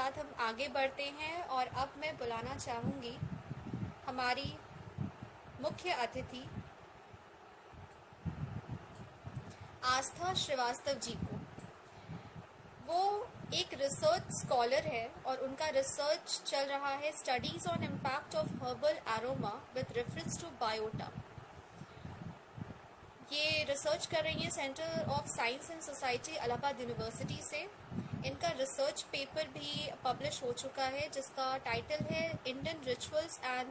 साथ हम आगे बढ़ते हैं और अब मैं बुलाना चाहूँगी हमारी मुख्य अतिथि आस्था श्रीवास्तव जी को। वो एक रिसर्च स्कॉलर है और उनका रिसर्च चल रहा है studies on impact of herbal aroma with reference to biota. ये रिसर्च कर रही है centre of science and society Allahabad university से। इनका रिसर्च पेपर भी पब्लिश हो चुका है जिसका टाइटल है Indian rituals and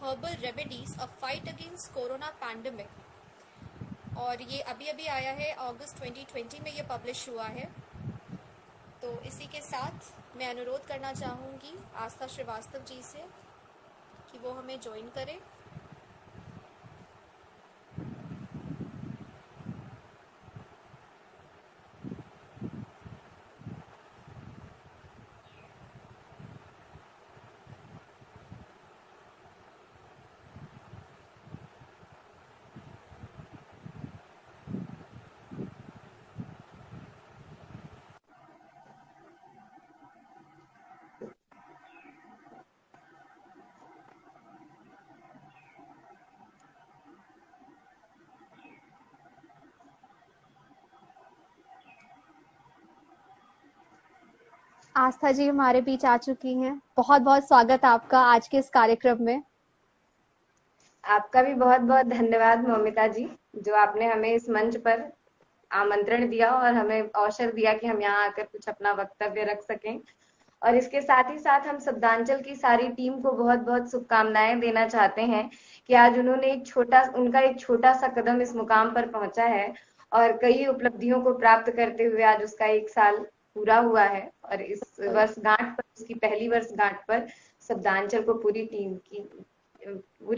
herbal remedies a fight against corona pandemic, और ये अभी अभी आया है, अगस्त 2020 में ये पब्लिश हुआ है। तो इसी के साथ मैं अनुरोध करना चाहूँगी आस्था श्रीवास्तव जी से कि वो हमें ज्वाइन करें। आस्था जी हमारे बीच आ चुकी हैं। बहुत बहुत स्वागत आपका आज के इस कार्यक्रम में। आपका भी बहुत बहुत धन्यवाद मौमिता जी, जो आपने हमें इस मंच पर आमंत्रण दिया और हमें अवसर दिया कि हम यहाँ आकर कुछ अपना वक्तव्य रख सकें। और इसके साथ ही साथ हम शब्दांचल की सारी टीम को बहुत बहुत शुभकामनाएं देना चाहते हैं कि आज उन्होंने उनका एक छोटा सा कदम इस मुकाम पर पहुंचा है और कई उपलब्धियों को प्राप्त करते हुए आज उसका 1 साल पूरा हुआ है। और इस वर्षगांठ पर, उसकी पहली वर्षगांठ पर शब्दांचल को पूरी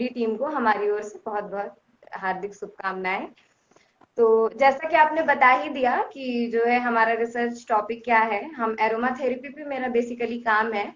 टीम को हमारी ओर से बहुत बहुत हार्दिक शुभकामनाएं। तो जैसा कि आपने बता ही दिया कि जो है हमारा रिसर्च टॉपिक क्या है, हम एरोमा थेरेपी पे मेरा बेसिकली काम है।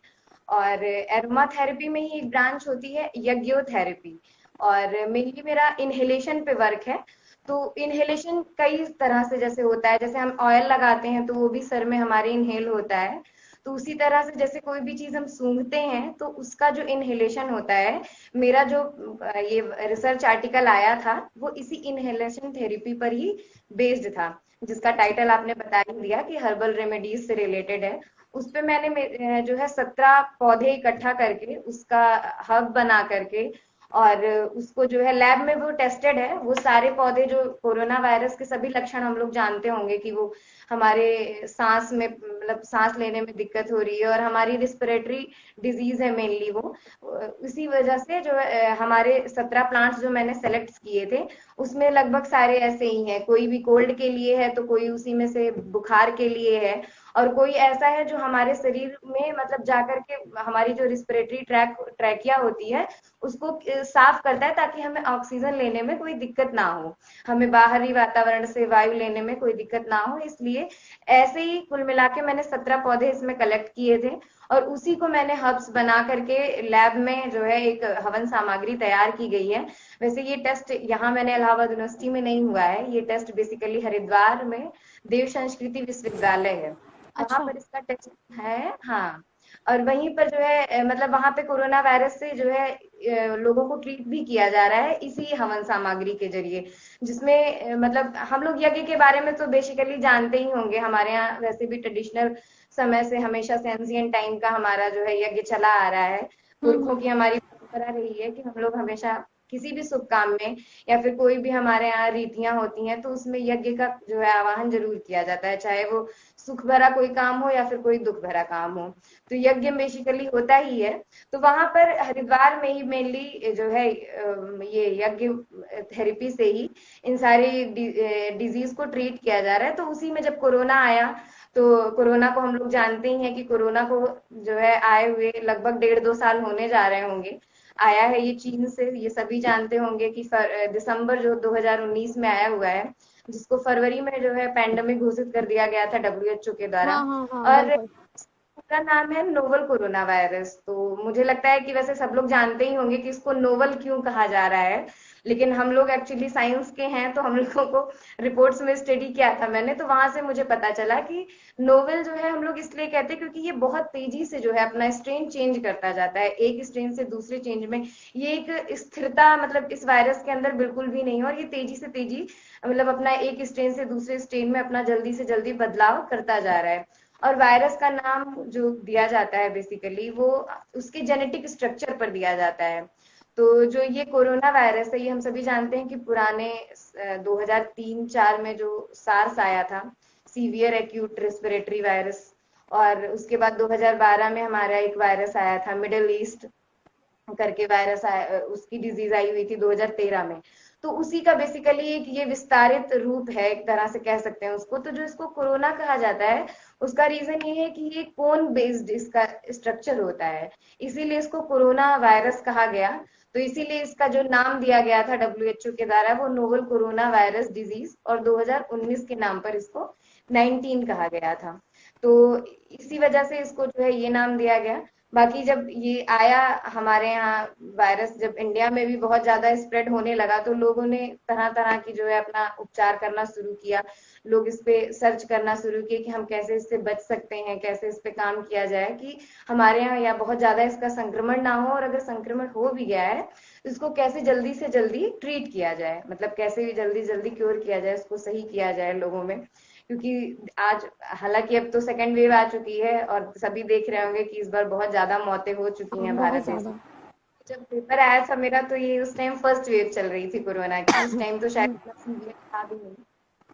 और एरोमा थेरेपी में ही एक ब्रांच होती है यज्ञोथेरेपी, और मेनली मेरा इनहेलेशन पे वर्क है। तो इनहेलेशन कई तरह से जैसे होता है, जैसे हम ऑयल लगाते हैं तो वो भी सर में हमारे इनहेल होता है। तो उसी तरह से जैसे कोई भी चीज हम सूंघते हैं तो उसका जो इनहेलेशन होता है, मेरा जो ये रिसर्च आर्टिकल आया था वो इसी इनहेलेशन थेरेपी पर ही बेस्ड था, जिसका टाइटल आपने बता ही दिया कि हर्बल रेमेडीज से रिलेटेड है। उस पे मैंने जो है 17 पौधे इकट्ठा करके उसका हब बना करके, और उसको जो है लैब में वो टेस्टेड है। वो सारे पौधे जो कोरोना वायरस के सभी लक्षण हम लोग जानते होंगे कि वो हमारे सांस में, मतलब सांस लेने में दिक्कत हो रही है और हमारी रिस्पिरेटरी डिजीज है मेनली वो। इसी वजह से जो हमारे 17 प्लांट्स जो मैंने सेलेक्ट किए थे उसमें लगभग सारे ऐसे ही हैं। कोई भी कोल्ड के लिए है तो कोई उसी में से बुखार के लिए है, और कोई ऐसा है जो हमारे शरीर में मतलब जाकर के हमारी जो रिस्पिरेटरी ट्रैकिया होती है उसको साफ करता है, ताकि हमें ऑक्सीजन लेने में कोई दिक्कत ना हो, हमें बाहरी वातावरण से वायु लेने में कोई दिक्कत ना हो। इसलिए ऐसे ही कुल मिला के मैंने 17 पौधे इसमें कलेक्ट किए थे, और उसी को मैंने हब्स बना करके लैब में जो है एक हवन सामग्री तैयार की गई है। वैसे ये टेस्ट यहाँ मैंने इलाहाबाद यूनिवर्सिटी में नहीं हुआ है, ये टेस्ट बेसिकली हरिद्वार में देव संस्कृति विश्वविद्यालय है, वहां अच्छा। पर इसका टेस्ट है। हाँ, और वहीं पर जो है मतलब वहां पे कोरोना वायरस से जो है लोगों को ट्रीट भी किया जा रहा है इसी हवन सामग्री के जरिए, जिसमें मतलब हम लोग यज्ञ के बारे में तो बेसिकली जानते ही होंगे। हमारे यहाँ वैसे भी ट्रेडिशनल समय से हमेशा से एंशिएंट टाइम का हमारा जो है यज्ञ चला आ रहा है। पुरखों की हमारी परंपरा रही है कि हम लोग हमेशा किसी भी शुभ काम में या फिर कोई भी हमारे यहाँ रीतियां होती हैं तो उसमें यज्ञ का जो है आवाहन जरूर किया जाता है, चाहे वो सुख भरा कोई काम हो या फिर कोई दुख भरा काम हो, तो यज्ञ बेसिकली होता ही है। तो वहां पर हरिद्वार में ही मेनली जो है ये यज्ञ थेरेपी से ही इन सारी डिजीज को ट्रीट किया जा रहा है। तो उसी में जब कोरोना आया, तो कोरोना को हम लोग जानते ही हैं कि कोरोना को जो है आए हुए लगभग 1.5-2 साल होने जा रहे होंगे। आया है ये चीन से, ये सभी जानते होंगे कि दिसंबर जो 2019 में आया हुआ है, जिसको फरवरी में जो है पैंडेमिक घोषित कर दिया गया था डब्ल्यूएचओ के द्वारा। हाँ हाँ हाँ, और बिल्कुल। इसका नाम है नोवल कोरोना वायरस। तो मुझे लगता है कि वैसे सब लोग जानते ही होंगे कि इसको नोवल क्यों कहा जा रहा है, लेकिन हम लोग एक्चुअली साइंस के हैं, तो हम लोगों को रिपोर्ट्स में स्टडी किया था मैंने, तो वहां से मुझे पता चला कि नोवेल जो है हम लोग इसलिए कहते हैं क्योंकि ये बहुत तेजी से जो है अपना स्ट्रेन चेंज करता जाता है, एक स्ट्रेन से दूसरे चेंज में। ये एक स्थिरता मतलब इस वायरस के अंदर बिल्कुल भी नहीं है, और ये तेजी से तेजी मतलब अपना एक स्ट्रेन से दूसरे स्ट्रेन में अपना जल्दी से जल्दी बदलाव करता जा रहा है। और वायरस का नाम जो दिया जाता है बेसिकली वो उसके जेनेटिक स्ट्रक्चर पर दिया जाता है। तो जो ये कोरोना वायरस है, ये हम सभी जानते हैं कि पुराने 2003-4 में जो सार्स आया था, सीवियर एक्यूट रेस्पिरेटरी वायरस, और उसके बाद 2012 में हमारा एक वायरस आया था मिडिल ईस्ट करके वायरस आया, उसकी डिजीज आई हुई थी 2013 में। तो उसी का बेसिकली एक ये विस्तारित रूप है, एक तरह से कह सकते हैं उसको। तो जो इसको कोरोना कहा जाता है उसका रीजन ये है कि ये कोन बेस्ड इसका स्ट्रक्चर होता है, इसीलिए इसको कोरोना वायरस कहा गया। तो इसीलिए इसका जो नाम दिया गया था डब्ल्यूएचओ के द्वारा वो नोवल कोरोना वायरस डिजीज, और 2019 के नाम पर इसको 19 कहा गया था। तो इसी वजह से इसको जो है ये नाम दिया गया। बाकी जब ये आया हमारे यहाँ वायरस, जब इंडिया में भी बहुत ज्यादा स्प्रेड होने लगा, तो लोगों ने तरह तरह की जो है अपना उपचार करना शुरू किया। लोग इस पे सर्च करना शुरू किए कि हम कैसे इससे बच सकते हैं, कैसे इस पे काम किया जाए कि हमारे यहाँ या बहुत ज्यादा इसका संक्रमण ना हो, और अगर संक्रमण हो भी गया है तो इसको कैसे जल्दी से जल्दी ट्रीट किया जाए, मतलब कैसे भी जल्दी जल्दी क्योर किया जाए, इसको सही किया जाए लोगों में। क्योंकि आज हालांकि अब तो सेकेंड वेव आ चुकी है, और सभी देख रहे होंगे कि इस बार बहुत ज्यादा मौतें हो चुकी हैं बहुत भारत देश में। ज्यादा। जब पेपर आया था मेरा, तो ये उस टाइम फर्स्ट वेव चल रही थी कोरोना की, उस टाइम तो शायद इतना सीवियर था भी नहीं।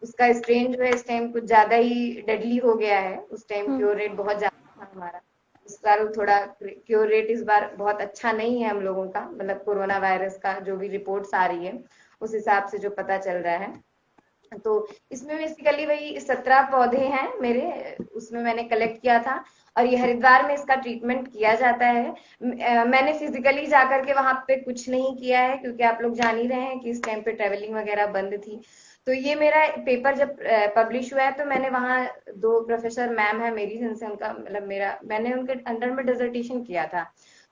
उसका स्ट्रेन जो है इस टाइम कुछ ज्यादा ही डेडली हो गया है, उस टाइम क्योर रेट बहुत ज्यादा था हमारा। इस बार थोड़ा क्योर रेट इस बार बहुत अच्छा नहीं है हम लोगों का, मतलब कोरोना वायरस का जो भी रिपोर्ट्स आ रही है उस हिसाब से जो पता चल रहा है। तो इसमें बेसिकली वही 17 पौधे हैं मेरे, उसमें मैंने कलेक्ट किया था, और ये हरिद्वार में इसका ट्रीटमेंट किया जाता है। मैंने फिजिकली जाकर के वहां पे कुछ नहीं किया है, क्योंकि आप लोग जान ही रहे हैं कि इस टाइम पे ट्रेवलिंग वगैरह बंद थी। तो ये मेरा पेपर जब पब्लिश हुआ है, तो मैंने वहाँ 2 प्रोफेसर मैम है मेरी, जिनसे उनका मतलब मेरा मैंने उनके अंडर में डिसर्टेशन किया था,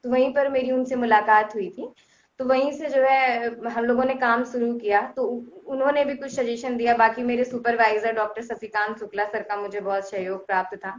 तो वहीं पर मेरी उनसे मुलाकात हुई थी। तो वहीं से जो है हम लोगों ने काम शुरू किया, तो उन्होंने भी कुछ सजेशन दिया। बाकी मेरे supervisor doctor Shashikant Shukla sir का मुझे बहुत सहयोग प्राप्त था।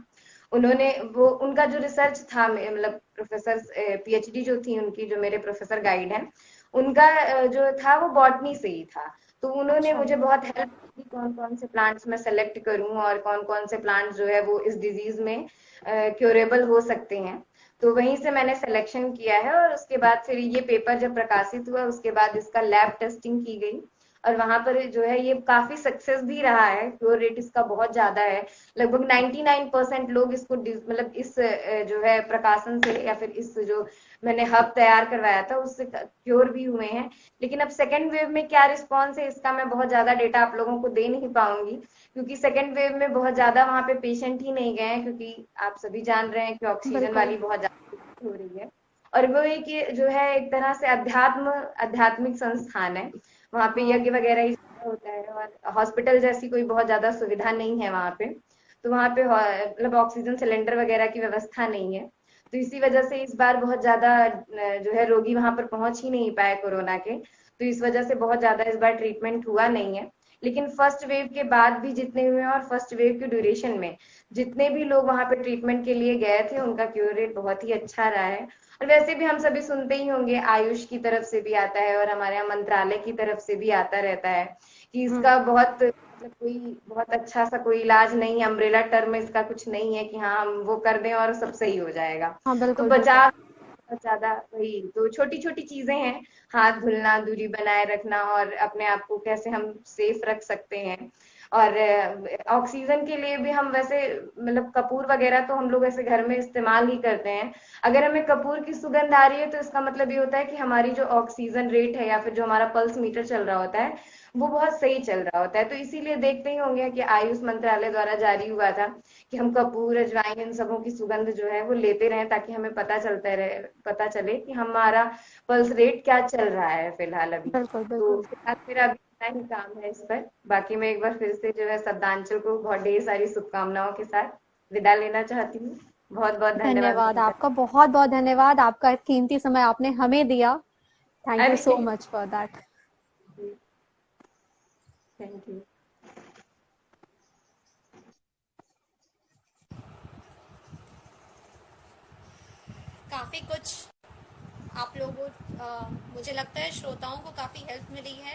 उन्होंने वो उनका जो रिसर्च था, मतलब प्रोफेसर पीएचडी जो थी उनकी, जो मेरे प्रोफेसर गाइड हैं, उनका जो था वो बॉटनी से ही था। तो उन्होंने अच्छा। मुझे बहुत हेल्प की कौन कौन से प्लांट्स मैं सेलेक्ट करूं, और कौन कौन से प्लांट्स जो है वो इस डिजीज में क्योरेबल हो सकते हैं। तो वहीं से मैंने सिलेक्शन किया है, और उसके बाद फिर ये पेपर जब प्रकाशित हुआ उसके बाद इसका लैब टेस्टिंग की गई, और वहां पर जो है ये काफी सक्सेस भी रहा है, क्योर रेट इसका बहुत ज्यादा है। लगभग 99% लोग इसको मतलब इस जो है प्रकाशन से, या फिर इस जो मैंने हब तैयार करवाया था उससे क्योर भी हुए हैं। लेकिन अब सेकेंड वेव में क्या रिस्पॉन्स है इसका मैं बहुत ज्यादा डेटा आप लोगों को दे नहीं पाऊंगी, क्योंकि सेकेंड वेव में बहुत ज्यादा वहां पे पेशेंट ही नहीं गए हैं, क्योंकि आप सभी जान रहे हैं कि ऑक्सीजन बिल्कुल। वाली बहुत ज्यादा हो रही है। और वो एक जो है एक तरह से आध्यात्मिक संस्थान है, वहाँ पे हाँ। यज्ञ वगैरह ही होता है, और हॉस्पिटल जैसी कोई बहुत ज्यादा सुविधा नहीं है वहाँ पे। तो वहाँ पे मतलब ऑक्सीजन सिलेंडर वगैरह की व्यवस्था नहीं है। तो इसी वजह से इस बार बहुत ज्यादा जो है रोगी वहां पर पहुंच ही नहीं पाए कोरोना के, तो इस वजह से बहुत ज्यादा इस बार ट्रीटमेंट हुआ नहीं है। लेकिन फर्स्ट वेव के बाद भी जितने हुए, और फर्स्ट वेव के ड्यूरेशन में जितने भी लोग वहां पे ट्रीटमेंट के लिए गए थे उनका क्योर रेट बहुत ही अच्छा रहा है। और वैसे भी हम सभी सुनते ही होंगे, आयुष की तरफ से भी आता है और हमारे यहाँ मंत्रालय की तरफ से भी आता रहता है कि इसका बहुत मतलब कोई बहुत अच्छा सा कोई इलाज नहीं है, अम्ब्रेला टर्म में इसका कुछ नहीं है कि हाँ हम वो कर दें और सब सही हो जाएगा। हाँ, तो बिल्कुल बिल्कुल। बचाव बहुत ज्यादा वही तो छोटी छोटी चीजें हैं, हाथ धुलना, दूरी बनाए रखना, और अपने आप को कैसे हम सेफ रख सकते हैं। और ऑक्सीजन के लिए भी हम वैसे मतलब कपूर वगैरह तो हम लोग ऐसे घर में इस्तेमाल ही करते हैं। अगर हमें कपूर की सुगंध आ रही है तो इसका मतलब ये होता है कि हमारी जो ऑक्सीजन रेट है, या फिर जो हमारा पल्स मीटर चल रहा होता है वो बहुत सही चल रहा होता है। तो इसीलिए देखते ही होंगे कि आयुष मंत्रालय द्वारा जारी हुआ था कि हम कपूर, अजवाइन, इन सबों की सुगंध जो है वो लेते रहें, ताकि हमें पता चले कि हमारा पल्स रेट क्या चल रहा है फिलहाल अभी। बिल्कुल तो बिल्कुल। फिलहाल मेरा अभी इतना ही काम है इस पर। बाकी मैं एक बार फिर से जो है शब्दांशु को बहुत ढेर सारी शुभकामनाओं के साथ विदा लेना चाहती हूँ। बहुत बहुत धन्यवाद धन्यवाद मोनिका। आपका, बहुत बहुत धन्यवाद, आपका कीमती समय आपने हमें दिया। थैंक यू सो अरे much for that. Thank you. काफ़ी कुछ आप लोगों मुझे लगता है श्रोताओं को काफ़ी हेल्प मिली है।